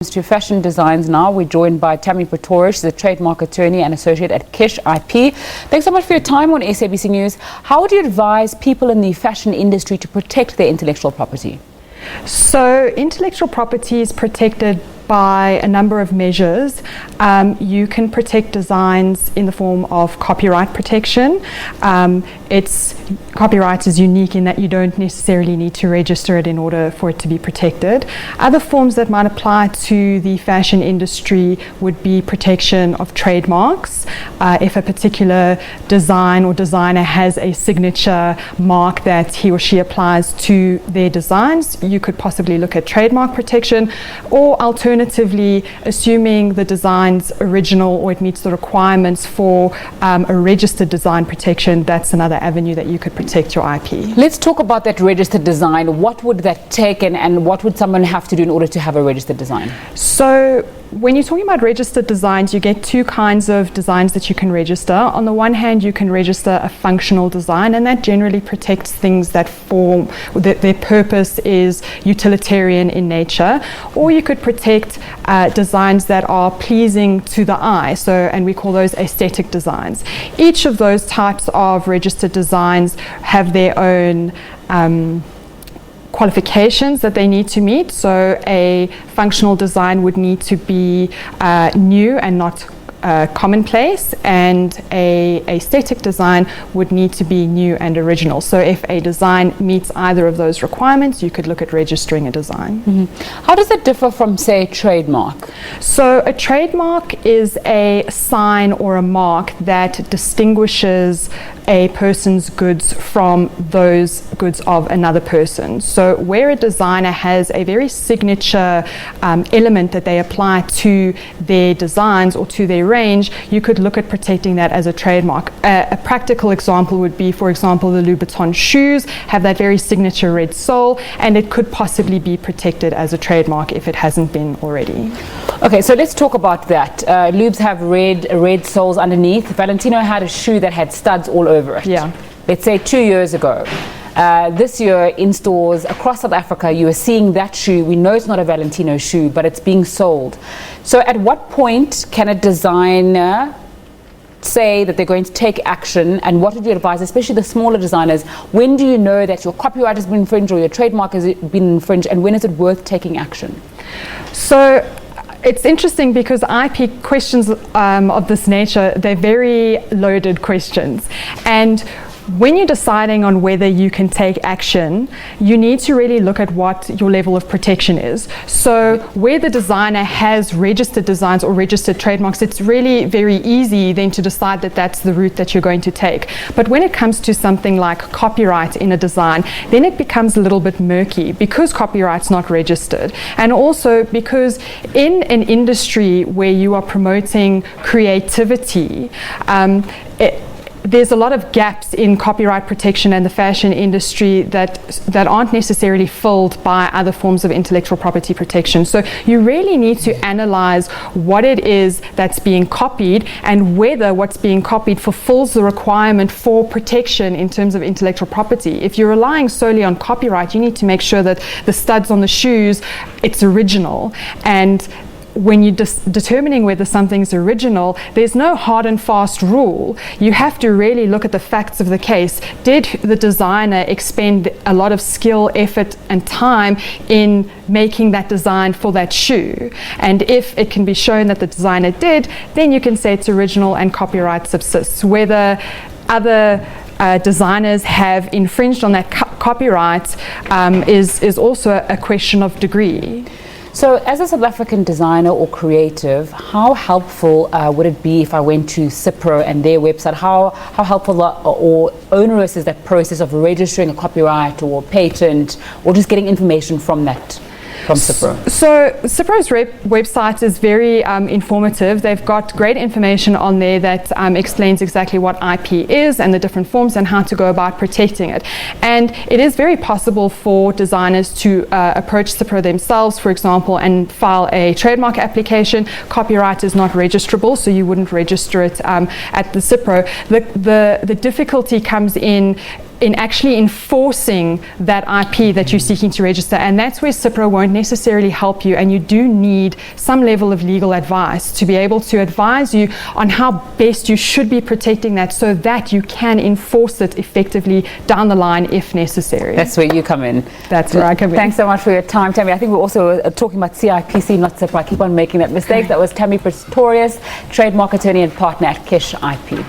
To fashion designs now. We're joined by Tammi Pretorius, she's a trademark attorney and associate at Kish IP. Thanks so much for your time on SABC News. How would you advise people in the fashion industry to protect their intellectual property? So intellectual property is protected by a number of measures. You can protect designs in the form of copyright protection. Copyright is unique in that you don't necessarily need to register it in order for it to be protected. Other forms that might apply to the fashion industry would be protection of trademarks. If a particular design or designer has a signature mark that he or she applies to their designs, you could possibly look at trademark protection, or alternatively, assuming the design's original or it meets the requirements for a registered design protection, that's another avenue that you could protect your IP. Let's talk about that registered design. What would that take and what would someone have to do in order to have a registered design? So when you're talking about registered designs, you get two kinds of designs that you can register. On the one hand, you can register a functional design, and that generally protects things that their purpose is utilitarian in nature. Or you could protect designs that are pleasing to the eye, and we call those aesthetic designs. Each of those types of registered designs have their own qualifications that they need to meet. So a functional design would need to be new and not commonplace, and a aesthetic design would need to be new and original. So if a design meets either of those requirements, you could look at registering a design. Mm-hmm. How does it differ from, say, a trademark? So a trademark is a sign or a mark that distinguishes a person's goods from those goods of another person. So where a designer has a very signature element that they apply to their designs or to their range, you could look at protecting that as a trademark. A practical example would be, for example, the Louboutin shoes have that very signature red sole, and it could possibly be protected as a trademark if it hasn't been already. Okay, so let's talk about that. Loubs have red soles underneath. Valentino had a shoe that had studs all over it. Yeah. Let's say 2 years ago. This year in stores across South Africa, you are seeing that shoe. We know it's not a Valentino shoe, but it's being sold. So at what point can a designer say that they're going to take action, and what would you advise, especially the smaller designers? When do you know that your copyright has been infringed or your trademark has been infringed, and when is it worth taking action? So it's interesting because IP questions of this nature, they're very loaded questions. And when you're deciding on whether you can take action, you need to really look at what your level of protection is. So where the designer has registered designs or registered trademarks, it's really very easy then to decide that that's the route that you're going to take. But when it comes to something like copyright in a design, then it becomes a little bit murky because copyright's not registered. And also because in an industry where you are promoting creativity, there's a lot of gaps in copyright protection and the fashion industry that aren't necessarily filled by other forms of intellectual property protection. So you really need to analyze what it is that's being copied and whether what's being copied fulfills the requirement for protection in terms of intellectual property. If you're relying solely on copyright, you need to make sure that the studs on the shoes, it's original. And when you're determining whether something's original, there's no hard and fast rule. You have to really look at the facts of the case. Did the designer expend a lot of skill, effort, and time in making that design for that shoe? And if it can be shown that the designer did, then you can say it's original and copyright subsists. Whether other designers have infringed on that copyright is also a question of degree. So as a South African designer or creative, how helpful would it be if I went to Cipro and their website? How helpful or onerous is that process of registering a copyright or patent, or just getting information from that? From Cipro? So Cipro's website is very informative. They've got great information on there that explains exactly what IP is and the different forms and how to go about protecting it. And it is very possible for designers to approach Cipro themselves, for example, and file a trademark application. Copyright is not registrable, so you wouldn't register it at the Cipro. The difficulty comes in in actually enforcing that IP that you're seeking to register. And that's where CIPRA won't necessarily help you, and you do need some level of legal advice to be able to advise you on how best you should be protecting that so that you can enforce it effectively down the line if necessary. That's where you come in. That's where I come in. Thanks so much for your time, Tammi. I think we're also talking about CIPC, not CIPRA. I keep on making that mistake. That was Tammi Pretorius, trademark attorney and partner at Kish IP.